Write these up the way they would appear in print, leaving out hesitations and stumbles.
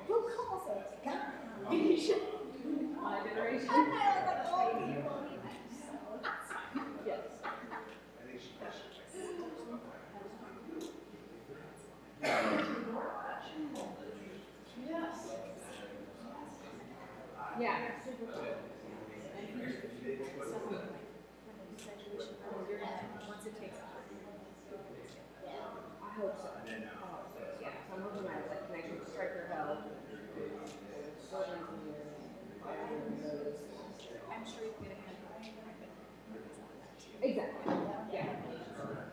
Who calls us God? My generation. I know, like old people. Yes. Yeah. Once it takes off. I hope so. Yeah, so I'm hoping I have like connection to Striker Health. I'm sure you can get a hand. Exactly. Yeah. Yeah.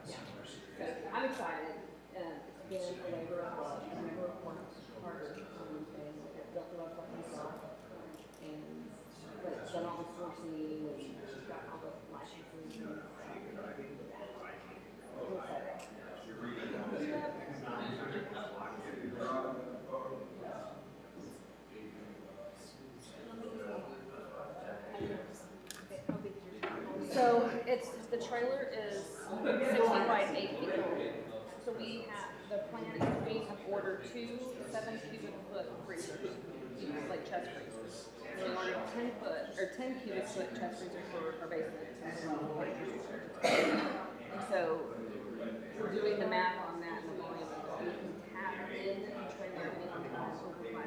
So I'm excited. It's been a labor of love. I never worked hard on anything. I don't feel like what myself. And but it's done all the sourcing and she's got all the licenses and so it's the trailer is 6 feet wide, 8 feet long. So we have the plan is we have ordered 2 7 cubic foot freezers, like chest freezers. And we ordered 10 foot or 10 cubic foot chest freezers for our basement. And so we're doing the math on that and the volume that we can tap in the trailer and on the cost over 5.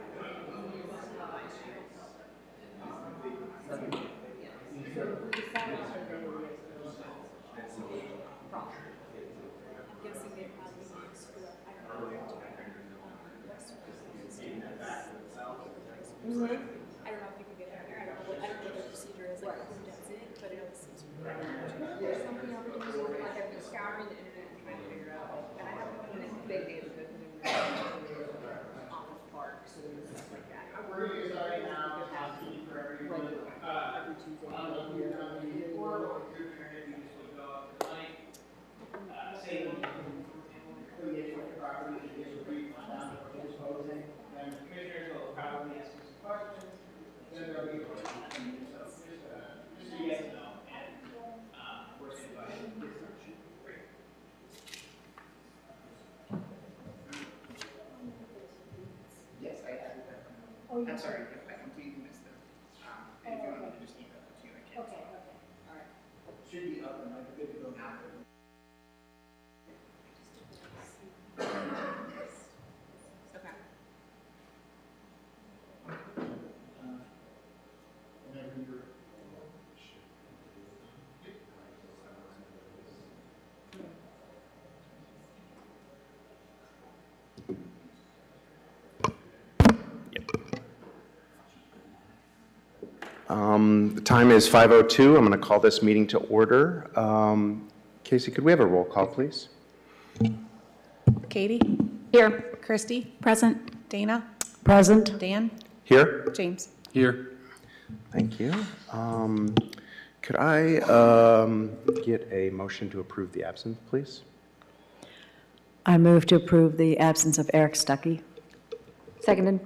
So we decided problem. I'm guessing they probably screw up. I don't know. I don't know if you can get in there. I don't know what the procedure is, like who does it, but it always seems there's something I've been doing, like I've been scouring the internet and trying to figure out, and I have a big day to go through office parks and stuff like that. I worry right now every Tuesday. Commissioners will probably ask you some questions, then there'll be a vote. So just so you guys know, and we're invited. Great. Yes, I have that. Oh, I'm sorry, I completely missed it. And if you want me to just email it to you, I can. Okay, all right. Should be up and like good to go now. The time is 5:02. I'm going to call this meeting to order. Casey, could we have a roll call, please? Katie? Here. Christy? Present. Dana? Present. Dan? Here. James? Here. Thank you. Could I get a motion to approve the absence, please? I move to approve the absence of Eric Stuckey. Seconded.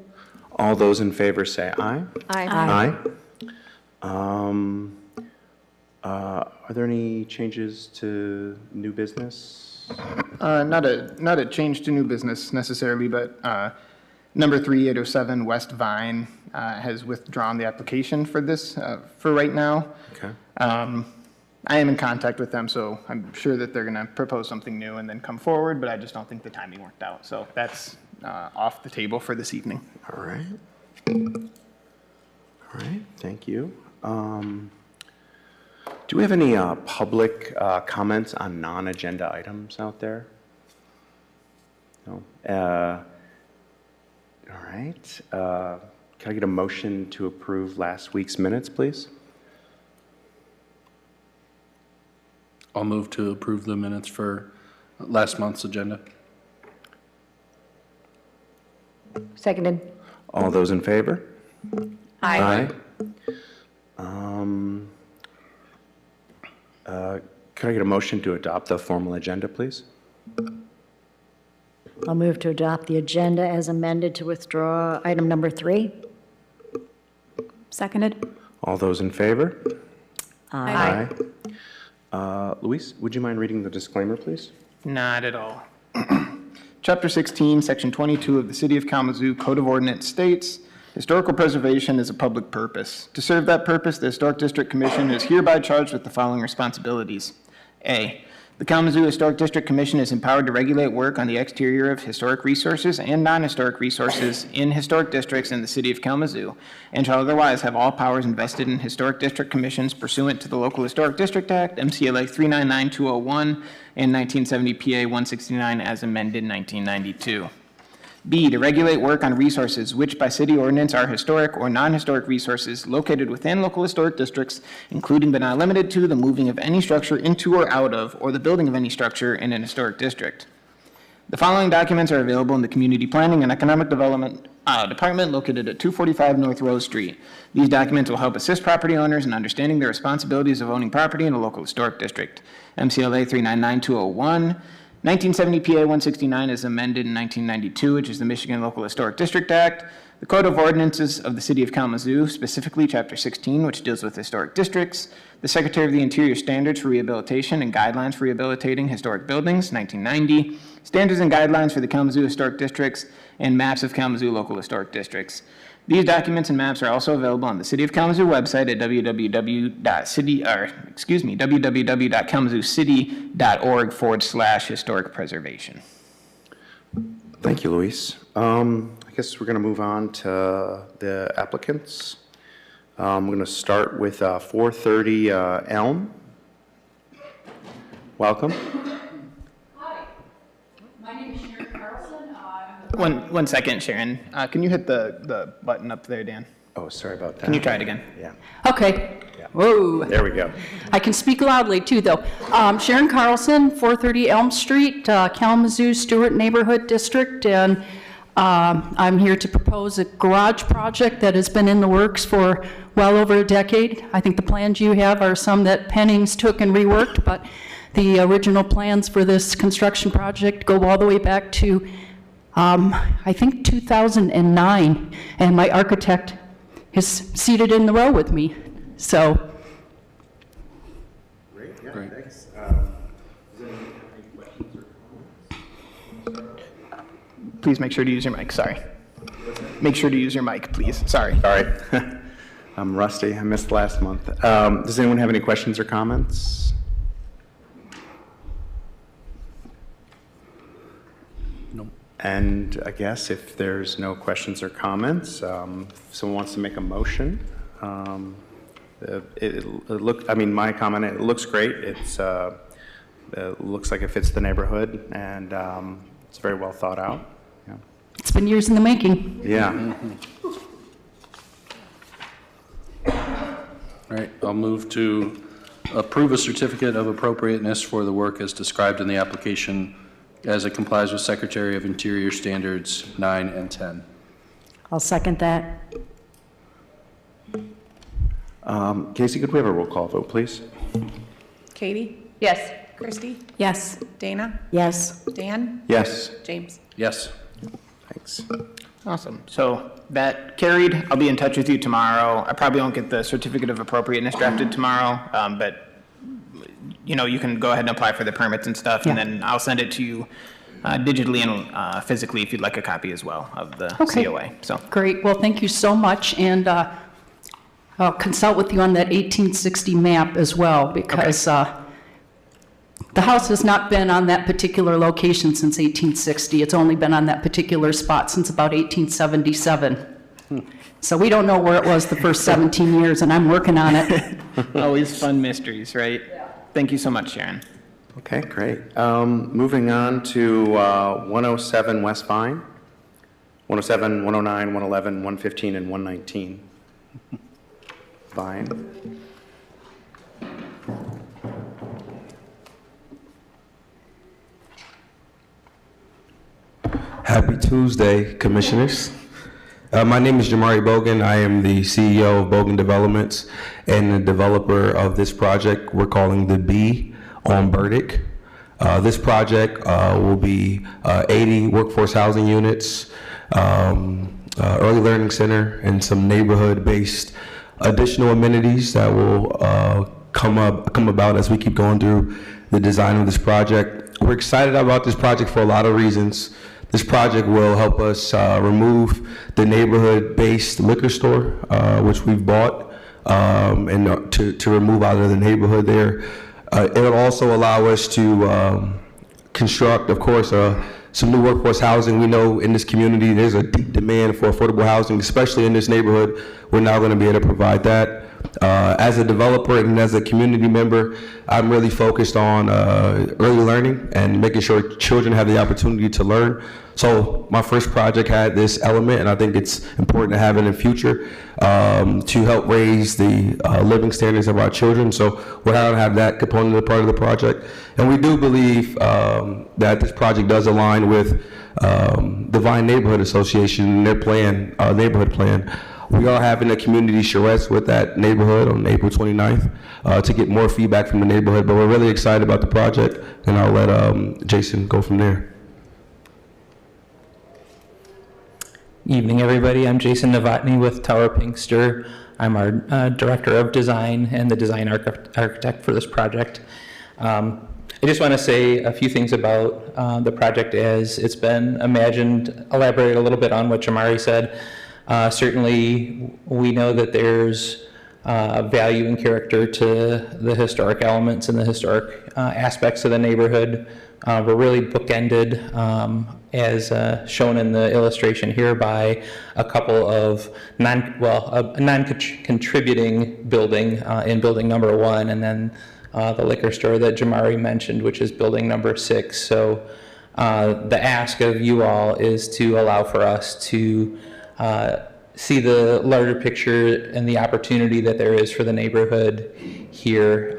All those in favor say aye. Aye. Aye. Are there any changes to new business? Not a change to new business necessarily, but number 3807 West Vine has withdrawn the application for this for right now. Okay. I am in contact with them, so I'm sure that they're going to propose something new and then come forward, but I just don't think the timing worked out. So that's off the table for this evening. All right. All right, thank you. Do we have any public comments on non-agenda items out there? No? All right. Can I get a motion to approve last week's minutes, please? I'll move to approve the minutes for last month's agenda. Seconded. All those in favor? Aye. Could I get a motion to adopt the formal agenda, please? I'll move to adopt the agenda as amended to withdraw item number 3. Seconded. All those in favor? Aye. Luis, would you mind reading the disclaimer, please? Not at all. Chapter 16, Section 22 of the City of Kalamazoo Code of Ordinance states, historical preservation is a public purpose. To serve that purpose, the Historic District Commission is hereby charged with the following responsibilities. A, the Kalamazoo Historic District Commission is empowered to regulate work on the exterior of historic resources and non-historic resources in historic districts in the City of Kalamazoo, and shall otherwise have all powers invested in historic district commissions pursuant to the Local Historic District Act, MCLA 399201, and 1970 PA 169 as amended in 1992. B, to regulate work on resources which by city ordinance are historic or non-historic resources located within local historic districts, including but not limited to the moving of any structure into or out of, or the building of any structure in an historic district. The following documents are available in the Community Planning and Economic Development Department located at 245 North Rose Street. These documents will help assist property owners in understanding their responsibilities of owning property in a local historic district. MCLA 399201, 1970 PA 169 is amended in 1992, which is the Michigan Local Historic District Act. The Code of Ordinances of the City of Kalamazoo, specifically Chapter 16, which deals with historic districts. The Secretary of the Interior Standards for Rehabilitation and Guidelines for Rehabilitating Historic Buildings, 1990. Standards and Guidelines for the Kalamazoo Historic Districts, and Maps of Kalamazoo Local Historic Districts. These documents and maps are also available on the City of Kalamazoo website at www.kalamazoocity.org/historic preservation. Thank you, Luis. I guess we're going to move on to the applicants. I'm going to start with 430 Elm. Welcome. One second, Sharon. Can you hit the button up there, Dan? Oh, sorry about that. Can you try it again? Yeah, Okay. Whoa. there we go. I can speak loudly too, though. Sharon Carlson, 430 Elm Street, Kalamazoo Stewart Neighborhood District, and I'm here to propose a garage project that has been in the works for well over a decade. I think the plans you have are some that Pennings took and reworked, but the original plans for this construction project go all the way back to I think 2009, and my architect is seated in the row with me, so. Great, yeah, Great. thanks. Please make sure to use your mic, sorry. Make sure to use your mic, please, sorry. Sorry, I'm rusty. I missed last month. Does anyone have any questions or comments? Nope. And I guess if there's no questions or comments, if someone wants to make a motion, my comment, it looks great. It looks like it fits the neighborhood, and it's very well thought out. Yeah. It's been years in the making. Yeah. All right, I'll move to approve a certificate of appropriateness for the work as described in the application as it complies with Secretary of Interior Standards 9 and 10. I'll second that. Casey, could we have a roll call vote, please? Katie? Yes. Christy? Yes. Dana? Yes. Dan? Yes. James? Yes. Thanks. Awesome. So that carried. I'll be in touch with you tomorrow. I probably won't get the certificate of appropriateness drafted tomorrow, but you can go ahead and apply for the permits and stuff, and Yeah. then I'll send it to you digitally and physically if you'd like a copy as well of the Okay. COA. So Great, well, thank you so much, and I'll consult with you on that 1860 map as well, because the house has not been on that particular location since 1860. It's only been on that particular spot since about 1877. So we don't know where it was the first 17 years, and I'm working on it. always fun mysteries, right? Thank you so much, Sharon. Okay, great. Moving on to 107 West Vine, 107, 109, 111, 115, and 119. Vine. Happy Tuesday, Commissioners. My name is Jamari Bogan. I am the CEO of Bogan Developments and the developer of this project we're calling The Bee on Burdick. This project will be 80 workforce housing units, early learning center, and some neighborhood-based additional amenities that will come about as we keep going through the design of this project. We're excited about this project for a lot of reasons. This project will help us remove the neighborhood-based liquor store, which we've bought, and to remove out of the neighborhood there. It'll also allow us to construct, of course, some new workforce housing. We know in this community there's a deep demand for affordable housing, especially in this neighborhood. We're now going to be able to provide that. As a developer and as a community member, I'm really focused on early learning and making sure children have the opportunity to learn. So my first project had this element, and I think it's important to have it in future to help raise the living standards of our children. So we're going to have that component of part of the project. And we do believe that this project does align with Divine Neighborhood Association and their plan, neighborhood plan. We are having a community charrette with that neighborhood on April 29th to get more feedback from the neighborhood, but we're really excited about the project, and I'll let Jason go from there. Evening, everybody. I'm Jason Novotny with Tower Pinkster. I'm our Director of Design and the design architect for this project. I just want to say a few things about the project as it's been imagined, elaborate a little bit on what Jamari said. Certainly, we know that there's value and character to the historic elements and the historic aspects of the neighborhood. We're really bookended, as shown in the illustration here, by a couple of a non-contributing building in building number 1, and then the liquor store that Jamari mentioned, which is building number 6. So the ask of you all is to allow for us to see the larger picture and the opportunity that there is for the neighborhood here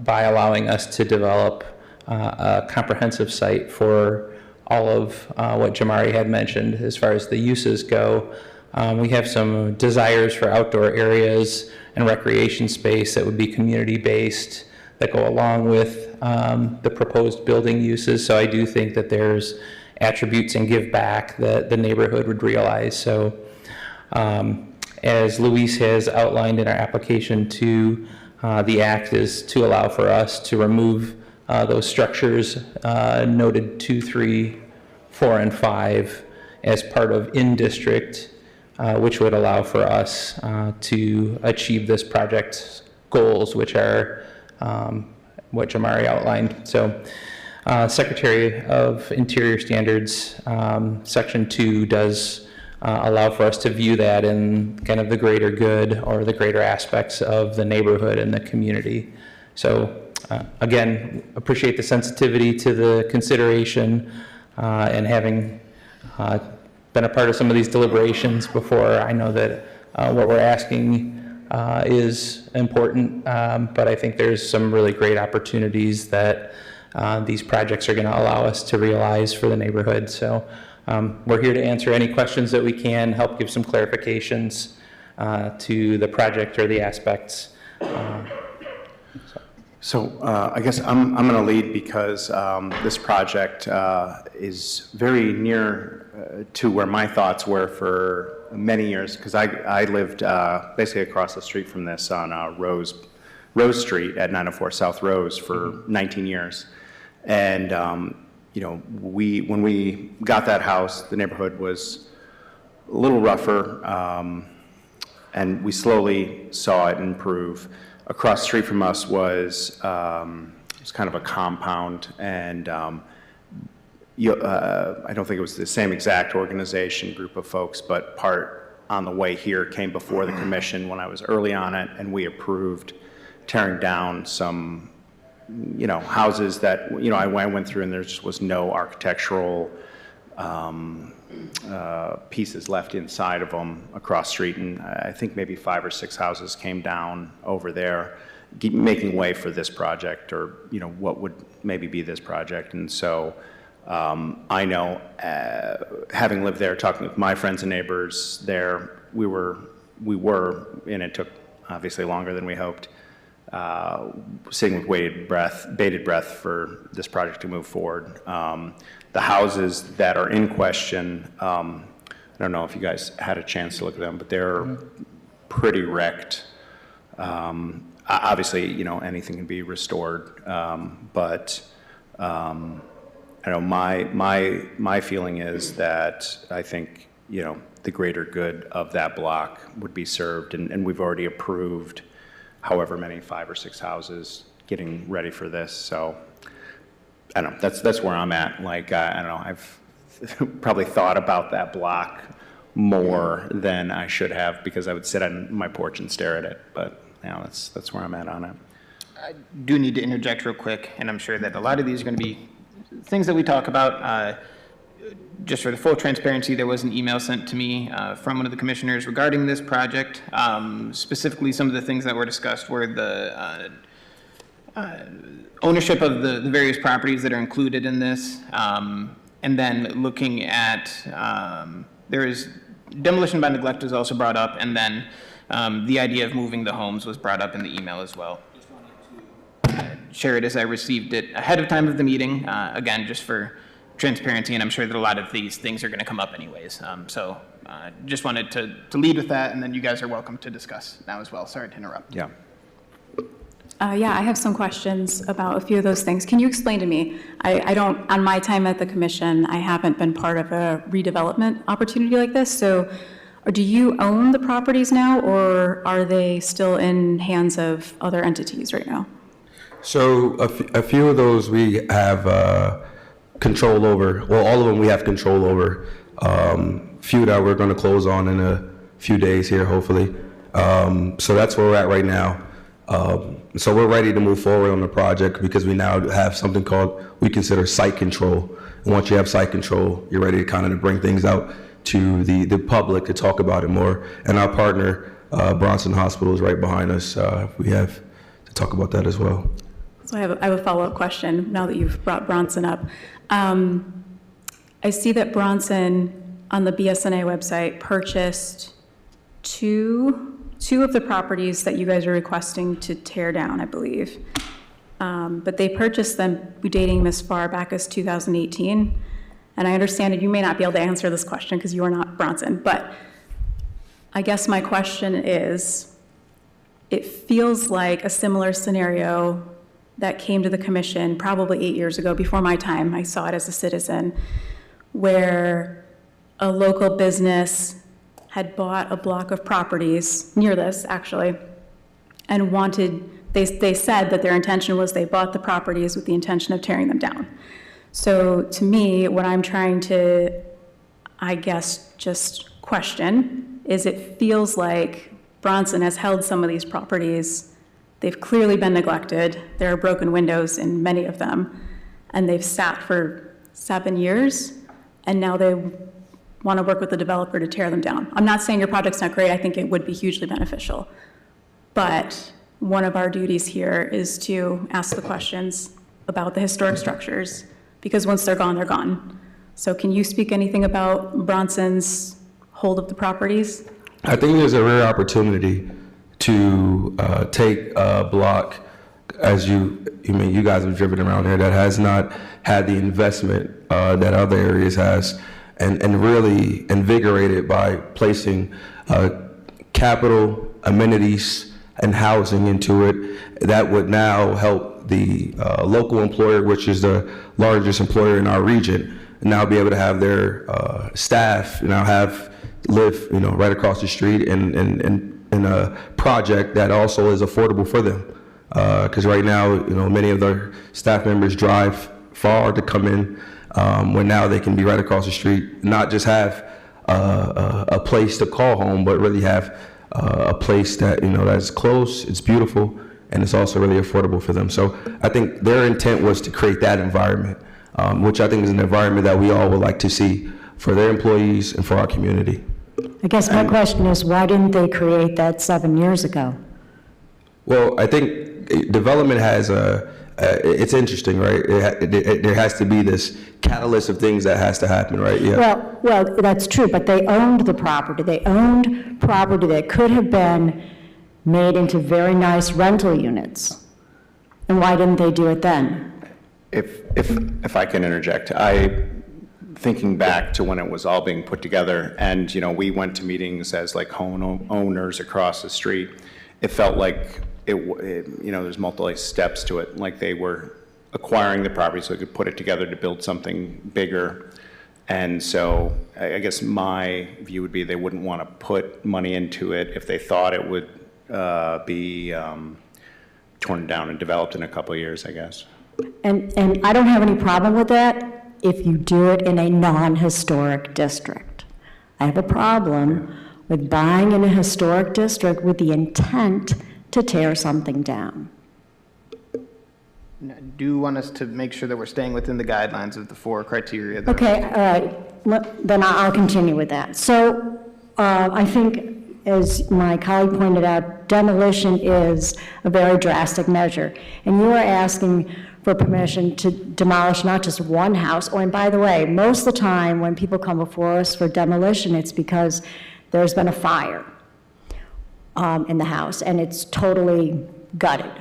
by allowing us to develop a comprehensive site for all of what Jamari had mentioned as far as the uses go. We have some desires for outdoor areas and recreation space that would be community-based that go along with the proposed building uses. So I do think that there's attributes and give back that the neighborhood would realize. So as Luis has outlined in our application to the act is to allow for us to remove those structures noted 2, 3, 4, and 5 as part of in-district, which would allow for us to achieve this project's goals, which are what Jamari outlined. So Secretary of Interior Standards, Section 2 does allow for us to view that in kind of the greater good or the greater aspects of the neighborhood and the community. So again, appreciate the sensitivity to the consideration and having been a part of some of these deliberations before, I know that what we're asking is important, but I think there's some really great opportunities that these projects are going to allow us to realize for the neighborhood. So we're here to answer any questions that we can, help give some clarifications to the project or the aspects. So I guess I'm going to lead because this project is very near to where my thoughts were for many years, because I lived basically across the street from this on Rose Street at 904 South Rose for 19 years. And you know, when we got that house, the neighborhood was a little rougher, and we slowly saw it improve. Across the street from us was kind of a compound, and I don't think it was the same exact organization group of folks, but part on the way here came before the commission when I was early on it, and we approved tearing down some, you know, houses that, you know, I went through and there just was no architectural pieces left inside of them across the street, and I think maybe 5 or 6 houses came down over there, making way for this project, or, you know, what would maybe be this project. And so I know, having lived there, talking with my friends and neighbors there, we were, and it took obviously longer than we hoped, sitting with bated breath for this project to move forward. The houses that are in question, I don't know if you guys had a chance to look at them, but they're pretty wrecked. Obviously, anything can be restored, but I know my feeling is that I think, the greater good of that block would be served, and we've already approved however many, 5 or 6 houses getting ready for this, so I don't know, that's where I'm at. Like, I don't know, I've probably thought about that block more than I should have, because I would sit on my porch and stare at it, but that's where I'm at on it. I do need to interject real quick, and I'm sure that a lot of these are going to be things that we talk about. Just for the full transparency, there was an email sent to me from one of the commissioners regarding this project. Specifically, some of the things that were discussed were the ownership of the various properties that are included in this, and then looking at, there is demolition by neglect was also brought up, and then the idea of moving the homes was brought up in the email as well. Just wanted to share it as I received it ahead of time of the meeting, again, just for transparency, and I'm sure that a lot of these things are going to come up anyways. So just wanted to lead with that, and then you guys are welcome to discuss now as well. Sorry to interrupt. Yeah. Yeah, I have some questions about a few of those things. Can you explain to me, I don't, on my time at the commission, I haven't been part of a redevelopment opportunity like this, so do you own the properties now, or are they still in hands of other entities right now? So a few of those we have control over. Well, all of them we have control over. Few that we're going to close on in a few days here, hopefully. So that's where we're at right now. So we're ready to move forward on the project because we now have something called, we consider site control. And once you have site control, you're ready to kind of bring things out to the public to talk about it more. And our partner, Bronson Hospital, is right behind us. We have to talk about that as well. So I have a follow-up question now that you've brought Bronson up. I see that Bronson on the BSNA website purchased two of the properties that you guys are requesting to tear down, I believe. But they purchased them dating as far back as 2018. And I understand that you may not be able to answer this question because you are not Bronson, but I guess my question is, it feels like a similar scenario that came to the commission probably 8 years ago, before my time. I saw it as a citizen, where a local business had bought a block of properties near this, actually, and they said that their intention was they bought the properties with the intention of tearing them down. So to me, what I'm trying to, I guess, just question is, it feels like Bronson has held some of these properties. They've clearly been neglected. There are broken windows in many of them, and they've sat for 7 years, and now they want to work with the developer to tear them down. I'm not saying your project's not great. I think it would be hugely beneficial. But one of our duties here is to ask the questions about the historic structures, because once they're gone, they're gone. So can you speak anything about Bronson's hold of the properties? I think there's a rare opportunity to take a block, as you guys have driven around here, that has not had the investment that other areas has, and really invigorate it by placing capital, amenities, and housing into it. That would now help the local employer, which is the largest employer in our region, now be able to have their staff live right across the street in a project that also is affordable for them. Because right now, many of their staff members drive far to come in, when now they can be right across the street, not just have a place to call home, but really have a place that, that's close, it's beautiful, and it's also really affordable for them. So I think their intent was to create that environment, which I think is an environment that we all would like to see for their employees and for our community. I guess my question is, why didn't they create that 7 years ago? Well, I think development has it's interesting, right? There has to be this catalyst of things that has to happen, right? Yeah. Well, that's true, but they owned the property. They owned property that could have been made into very nice rental units. And why didn't they do it then? If I can interject, thinking back to when it was all being put together, and, we went to meetings as like owners across the street. It felt like there's multiple steps to it, like they were acquiring the property so they could put it together to build something bigger. And so I guess my view would be they wouldn't want to put money into it if they thought it would be torn down and developed in a couple of years, I guess. And I don't have any problem with that if you do it in a non-historic district. I have a problem with buying in a historic district with the intent to tear something down. I do want us to make sure that we're staying within the guidelines of the 4 criteria. That Okay, all right, then I'll continue with that. So I think, as my colleague pointed out, demolition is a very drastic measure. And you are asking for permission to demolish not just one house, and by the way, most of the time when people come before us for demolition, it's because there's been a fire in the house and it's totally gutted.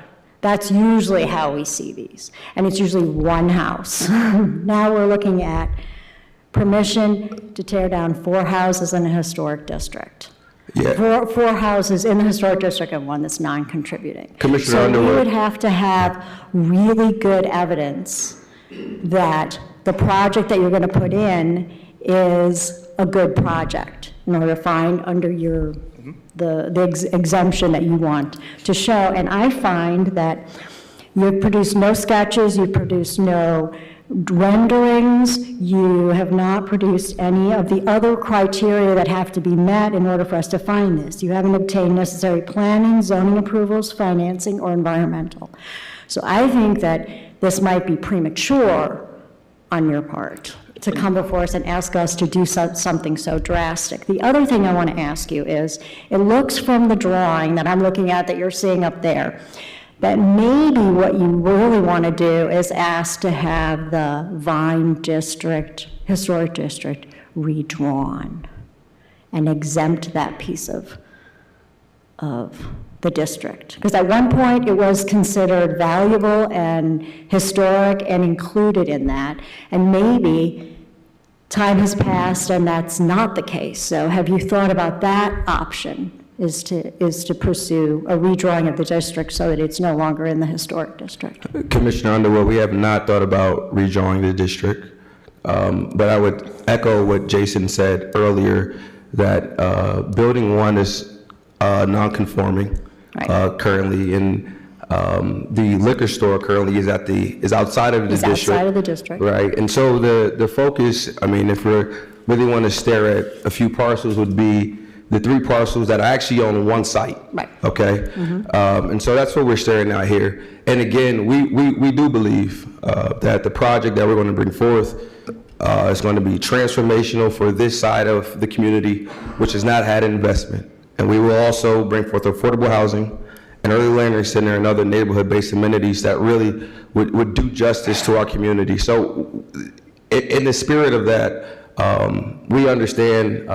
That's usually how we see these. And it's usually one house. Now we're looking at permission to tear down 4 houses in a historic district. Yeah. Four houses in the historic district and one that's non-contributing. Commissioner So Underwood. we would have to have really good evidence that the project that you're going to put in is a good project in order to find under your, the exemption that you want to show. And I find that you've produced no sketches, you've produced no renderings, you have not produced any of the other criteria that have to be met in order for us to find this. You haven't obtained necessary planning, zoning approvals, financing, or environmental. So I think that this might be premature on your part to come before us and ask us to do something so drastic. The other thing I want to ask you is, it looks from the drawing that I'm looking at that you're seeing up there, that maybe what you really want to do is ask to have the Vine District, Historic District, redrawn and exempt that piece of the district. Because at one point, it was considered valuable and historic and included in that, and maybe time has passed and that's not the case. So have you thought about that option? Is to pursue a redrawing of the district so that it's no longer in the historic district. Commissioner Underwood, we have not thought about redrawing the district, but I would echo what Jason said earlier, that Building 1 is non-conforming currently, and the liquor store currently is outside of the It's district. outside of the district. Right, and so the focus, I mean, if we really want to stare at a few parcels, would be the 3 parcels that are actually on one site. Right. Okay? And so that's what we're staring at here. And again, we do believe that the project that we're going to bring forth is going to be transformational for this side of the community, which has not had investment. And we will also bring forth affordable housing, an early learning center, and other neighborhood-based amenities that really would do justice to our community. So in the spirit of that, we understand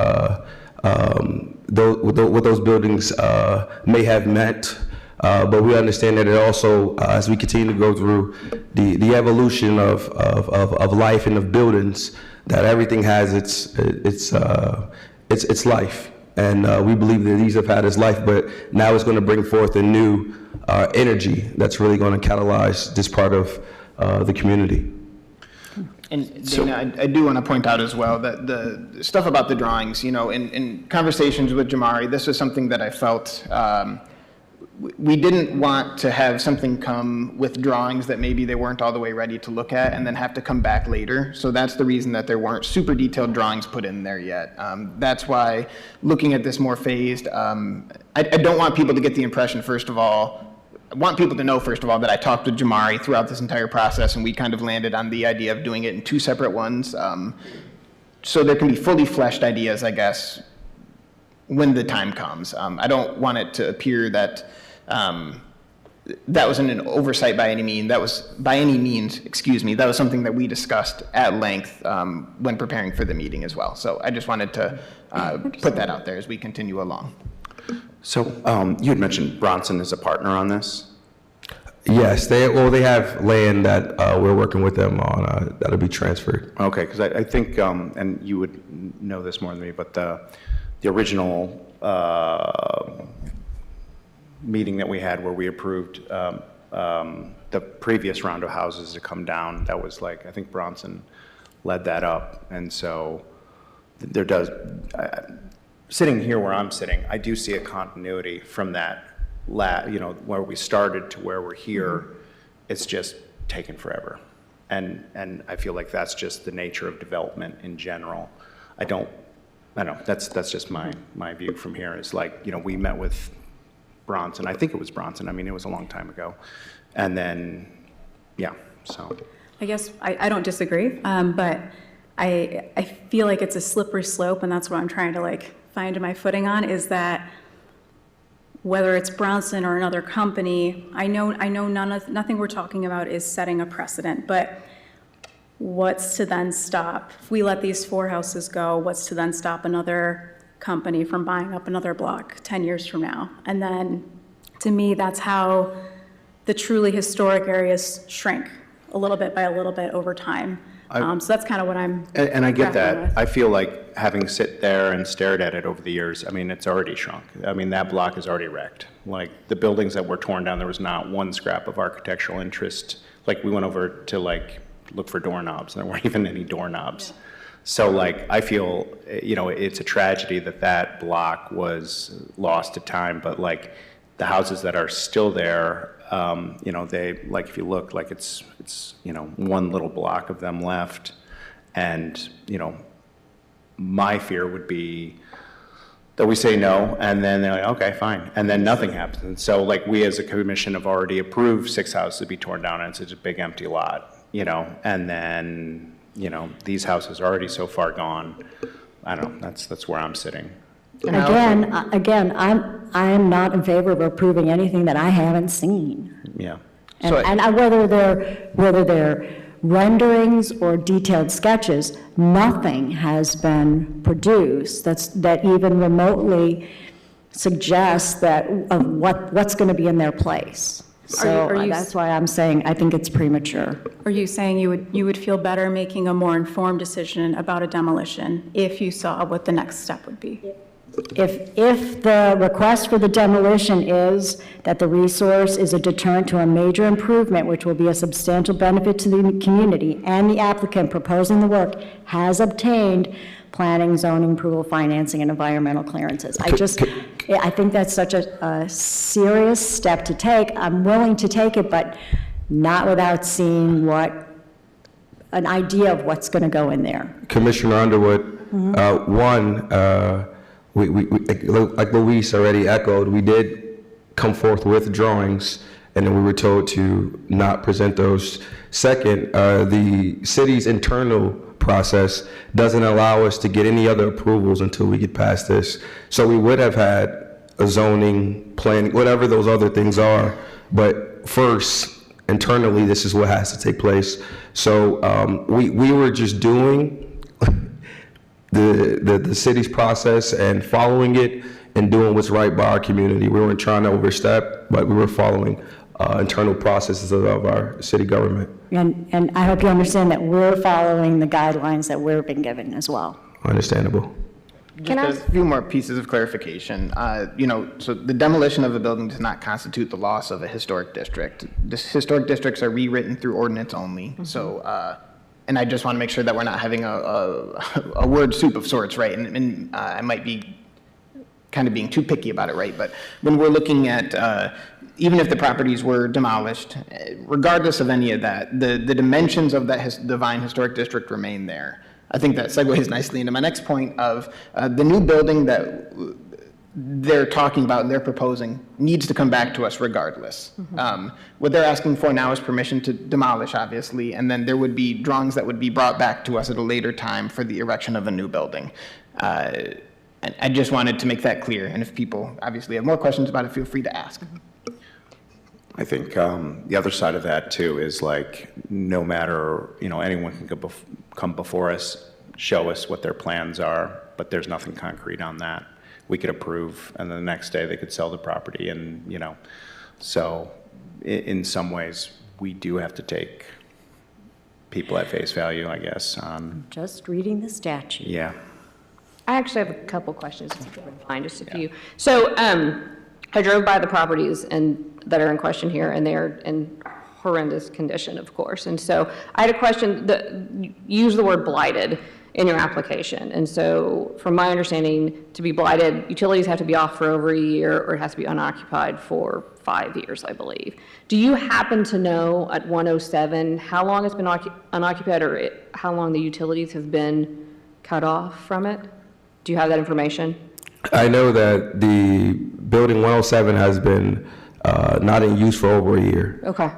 what those buildings may have meant, but we understand that it also, as we continue to go through the evolution of life and of buildings, that everything has its life. And we believe that these have had its life, but now it's going to bring forth a new energy that's really going to catalyze this part of the community. And Dana, I do want to point out as well that the stuff about the drawings, in conversations with Jamari, this was something that I felt we didn't want to have something come with drawings that maybe they weren't all the way ready to look at and then have to come back later. So that's the reason that there weren't super detailed drawings put in there yet. That's why looking at this more phased, I don't want people to get the impression, first of all, I want people to know, first of all, that I talked with Jamari throughout this entire process, and we kind of landed on the idea of doing it in 2 separate ones. So there can be fully fleshed ideas, I guess, when the time comes. I don't want it to appear that that wasn't an oversight by any means. That was that was something that we discussed at length when preparing for the meeting as well. So I just wanted to put that out there as we continue along. So you had mentioned Bronson is a partner on this? Yes, they have land that we're working with them on that'll be transferred. Okay, because I think, and you would know this more than me, but the original meeting that we had where we approved the previous round of houses to come down, that was like, I think Bronson led that up. And so there does, sitting here where I'm sitting, I do see a continuity from that, where we started to where we're here. It's just taken forever. And I feel like that's just the nature of development in general. I don't know, that's just my view from here is like, we met with Bronson, I think it was Bronson, I mean, it was a long time ago. And then, yeah, so. I guess I don't disagree, but I feel like it's a slippery slope, and that's what I'm trying to like find my footing on, is that whether it's Bronson or another company, I know nothing we're talking about is setting a precedent, but what's to then stop? If we let these 4 houses go, what's to then stop another company from buying up another block 10 years from now? And then, to me, that's how the truly historic areas shrink a little bit by a little bit over time. So that's kind of what I'm And I get grappling that. with. I feel like having sit there and stared at it over the years, I mean, it's already shrunk. I mean, that block is already wrecked. Like, the buildings that were torn down, there was not one scrap of architectural interest. Like, we went over to, like, look for doorknobs, and there weren't even any doorknobs. So, like, I feel, it's a tragedy that that block was lost to time, but, like, the houses that are still there, they, like, if you look, like, it's one little block of them left. And, my fear would be that we say no, and then they're like, okay, fine. And then nothing happens. And so, like, we as a commission have already approved 6 houses to be torn down, and it's such a big empty lot, and then, these houses are already so far gone. I don't know, that's where I'm sitting. Again, I'm not in favor of approving anything that I haven't seen. Yeah. And whether they're renderings or detailed sketches, nothing has been produced that even remotely suggests of what's going to be in their place. So are you that's why I'm saying I think it's premature. Are you saying you would feel better making a more informed decision about a demolition if you saw what the next step would be? If the request for the demolition is that the resource is a deterrent to a major improvement, which will be a substantial benefit to the community, and the applicant proposing the work has obtained planning, zoning approval, financing, and environmental clearances. I think that's such a serious step to take. I'm willing to take it, but not without seeing an idea of what's going to go in there. Commissioner Underwood, we, like Luis already echoed, we did come forth with drawings, and then we were told to not present those. Second, the city's internal process doesn't allow us to get any other approvals until we get past this. So we would have had a zoning plan, whatever those other things are, but first, internally, this is what has to take place. So we were just doing the city's process and following it and doing what's right by our community. We weren't trying to overstep, but we were following internal processes of our city government. And I hope you understand that we're following the guidelines that we've been given as well. Understandable. Just a few more pieces of clarification. So the demolition of a building does not constitute the loss of a historic district. Historic districts are rewritten through ordinance only. So, and I just want to make sure that we're not having a word soup of sorts, right? And I might be kind of being too picky about it, right? But when we're looking at, even if the properties were demolished, regardless of any of that, the dimensions of that Divine Historic District remain there. I think that segues nicely into my next point of the new building that they're talking about and they're proposing needs to come back to us regardless. What they're asking for now is permission to demolish, obviously, and then there would be drawings that would be brought back to us at a later time for the erection of a new building. And I just wanted to make that clear, and if people obviously have more questions about it, feel free to ask. I think the other side of that too is like, no matter, anyone can come before us, show us what their plans are, but there's nothing concrete on that. We could approve, and then the next day they could sell the property, and so in some ways, we do have to take people at face value, I guess, Just reading the statute. yeah. I actually have a couple questions, if you wouldn't mind, just a few. So, I drove by the properties that are in question here, and they're in horrendous condition, of course. And so I had a question, you use the word blighted in your application. And so from my understanding, to be blighted, utilities have to be off for over a year, or it has to be unoccupied for 5 years, I believe. Do you happen to know at 107 how long it's been unoccupied, or how long the utilities have been cut off from it? Do you have that information? I know that the building 107 has been not in use for over a year. Okay.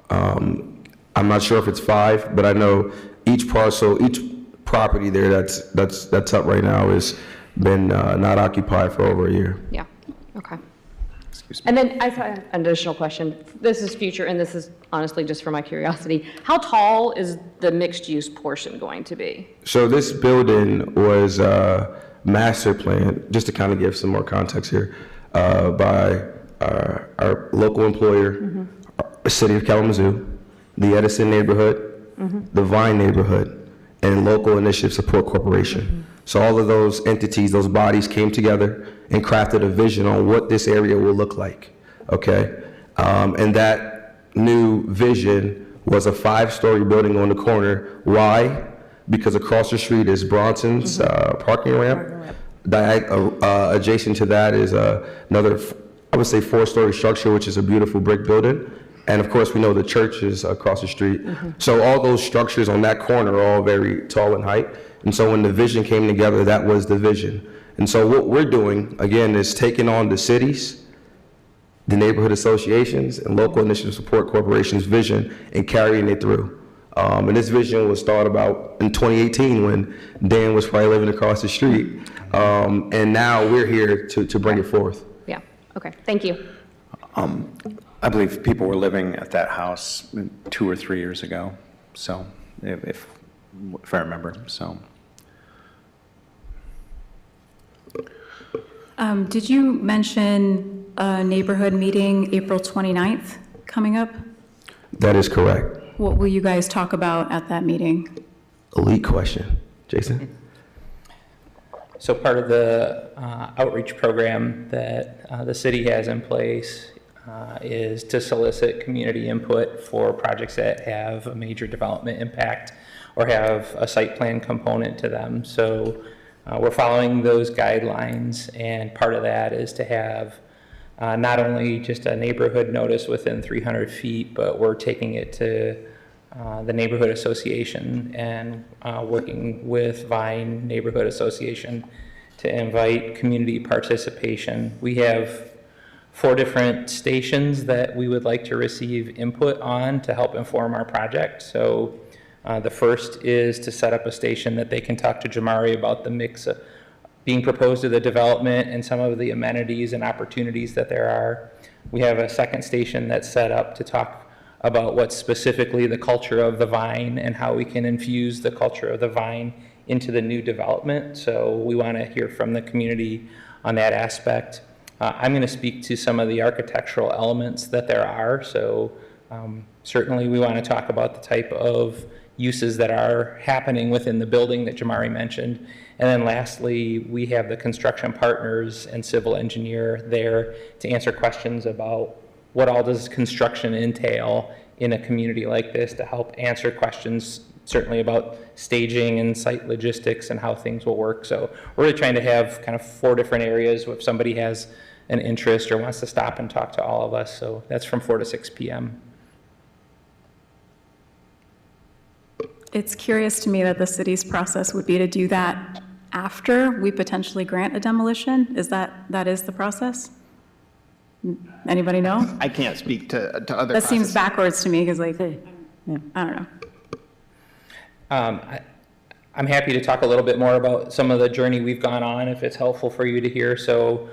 I'm not sure if it's 5, but I know each parcel, each property there that's up right now has been not occupied for over a year. Yeah, okay. And then I have an additional question. This is future, and this is honestly just for my curiosity. How tall is the mixed-use portion going to be? So this building was master planned, just to kind of give some more context here, by our local employer, City of Kalamazoo, the Edison neighborhood, the Vine neighborhood, and Local Initiative Support Corporation. So all of those entities, those bodies came together and crafted a vision on what this area will look like, okay? And that new vision was a 5-story building on the corner. Why? Because across the street is Bronson's parking ramp. Adjacent to that is another, I would say, 4-story structure, which is a beautiful brick building. And of course, we know the church is across the street. So all those structures on that corner are all very tall in height. And so when the vision came together, that was the vision. And so what we're doing, again, is taking on the cities, the neighborhood associations, and Local Initiative Support Corporation's vision and carrying it through. And this vision was thought about in 2018 when Dan was probably living across the street. And now we're here to bring it forth. Yeah, okay, thank you. I believe people were living at that house 2 or 3 years ago, so, if I remember, so. Did you mention a neighborhood meeting April 29th coming up? That is correct. What will you guys talk about at that meeting? Elite question. Jason? So part of the outreach program that the city has in place is to solicit community input for projects that have a major development impact or have a site plan component to them. So we're following those guidelines, and part of that is to have not only just a neighborhood notice within 300 feet, but we're taking it to the neighborhood association and working with Vine Neighborhood Association to invite community participation. We have 4 different stations that we would like to receive input on to help inform our project. So the first is to set up a station that they can talk to Jamari about the mix being proposed to the development and some of the amenities and opportunities that there are. We have a second station that's set up to talk about what's specifically the culture of the Vine and how we can infuse the culture of the Vine into the new development. So we want to hear from the community on that aspect. I'm going to speak to some of the architectural elements that there are. So certainly we want to talk about the type of uses that are happening within the building that Jamari mentioned. And then lastly, we have the construction partners and civil engineer there to answer questions about what all does construction entail in a community like this, to help answer questions certainly about staging and site logistics and how things will work. So we're really trying to have kind of 4 different areas if somebody has an interest or wants to stop and talk to all of us. So that's from 4 to 6 p.m. It's curious to me that the city's process would be to do that after we potentially grant a demolition. Is that is the process? Anybody know? I can't speak to other That processes. seems backwards to me, because like, I don't know. I'm happy to talk a little bit more about some of the journey we've gone on, if it's helpful for you to hear. So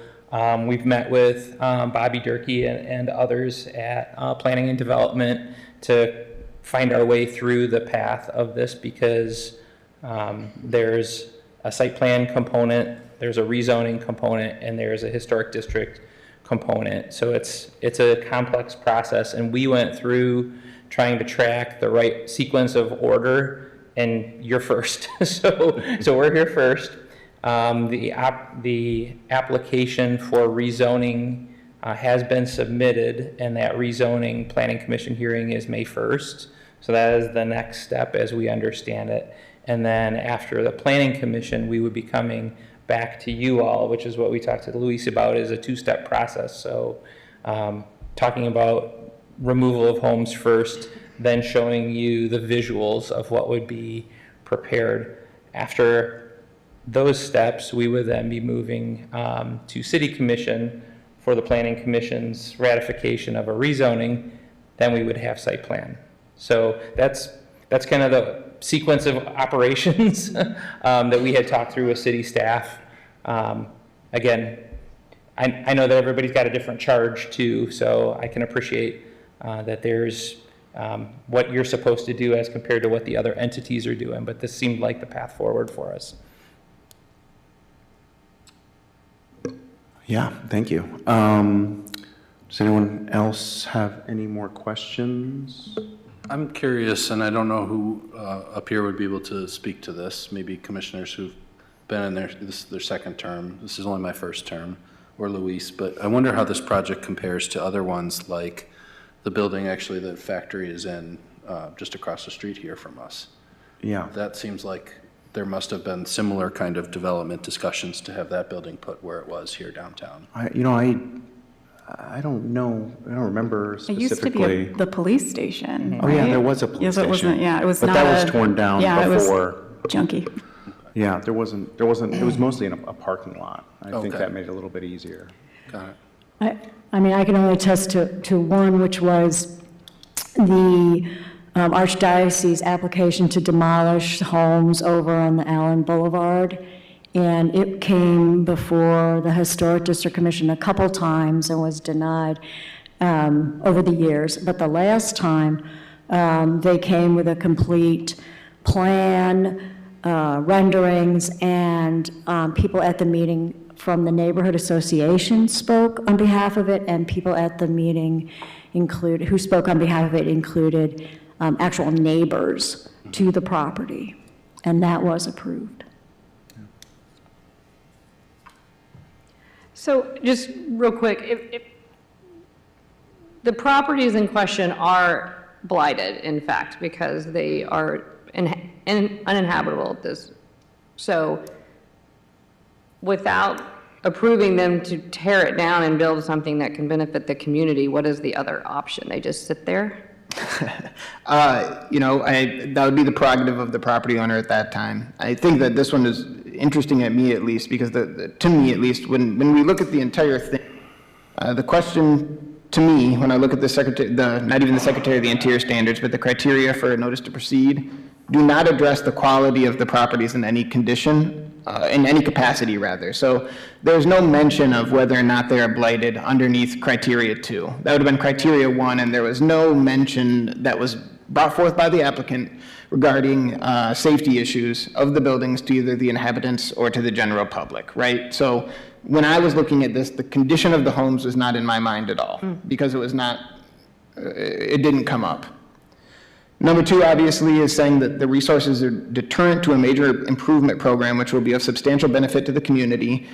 we've met with Bobby Durkee and others at Planning and Development to find our way through the path of this, because there's a site plan component, there's a rezoning component, and there's a historic district component. So it's a complex process, and we went through trying to track the right sequence of order, and you're first. So we're here first. The application for rezoning has been submitted, and that rezoning planning commission hearing is May 1st. So that is the next step as we understand it. And then after the planning commission, we would be coming back to you all, which is what we talked to Luis about, is a two-step process. So talking about removal of homes first, then showing you the visuals of what would be prepared. After those steps, we would then be moving to city commission for the planning commission's ratification of a rezoning. Then we would have site plan. So that's kind of the sequence of operations that we had talked through with city staff. Again, I know that everybody's got a different charge too, so I can appreciate that there's what you're supposed to do as compared to what the other entities are doing, but this seemed like the path forward for us. Yeah, thank you. Does anyone else have any more questions? I'm curious, and I don't know who up here would be able to speak to this, maybe commissioners who've been in this is their second term. This is only my first term, or Luis, but I wonder how this project compares to other ones, like the building actually that factory is in just across the street here from us. Yeah. That seems like there must have been similar kind of development discussions to have that building put where it was here downtown. I don't know. I don't remember It used to be specifically. the police station, Oh, yeah, right? there was a police Yes, it wasn't, station. yeah, it was But not that was torn down yeah, before. it was junky. Yeah, there wasn't, it was mostly in a parking lot. I think Okay. that made it a little bit easier. Got it. I mean, I can only attest to one, which was the Archdiocese application to demolish homes over on the Allen Boulevard. And it came before the Historic District Commission a couple times and was denied over the years. But the last time, they came with a complete plan, renderings, and people at the meeting from the neighborhood association spoke on behalf of it, and people at the meeting who spoke on behalf of it included actual neighbors to the property, and that was approved. So just real quick, if the properties in question are blighted, in fact, because they are uninhabitable. So without approving them to tear it down and build something that can benefit the community, what is the other option? They just sit there? That would be the prerogative of the property owner at that time. I think that this one is interesting at me at least, because to me at least, when we look at the entire thing, the question to me, when I look at not even the Secretary of the Interior standards, but the criteria for a notice to proceed, do not address the quality of the properties in any condition, in any capacity rather. So there's no mention of whether or not they are blighted underneath criteria 2. That would have been criteria 1, and there was no mention that was brought forth by the applicant regarding safety issues of the buildings to either the inhabitants or to the general public, right? So when I was looking at this, the condition of the homes was not in my mind at all, because it didn't come up. Number 2, obviously, is saying that the resources are deterrent to a major improvement program, which will be of substantial benefit to the community.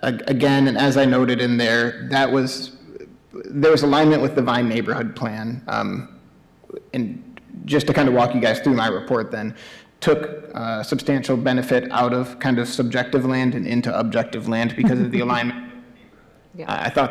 Again, and as I noted in there, there was alignment with the Vine neighborhood plan. And just to kind of walk you guys through my report then, took substantial benefit out of kind of subjective land and into objective land because of the alignment. Yeah. I thought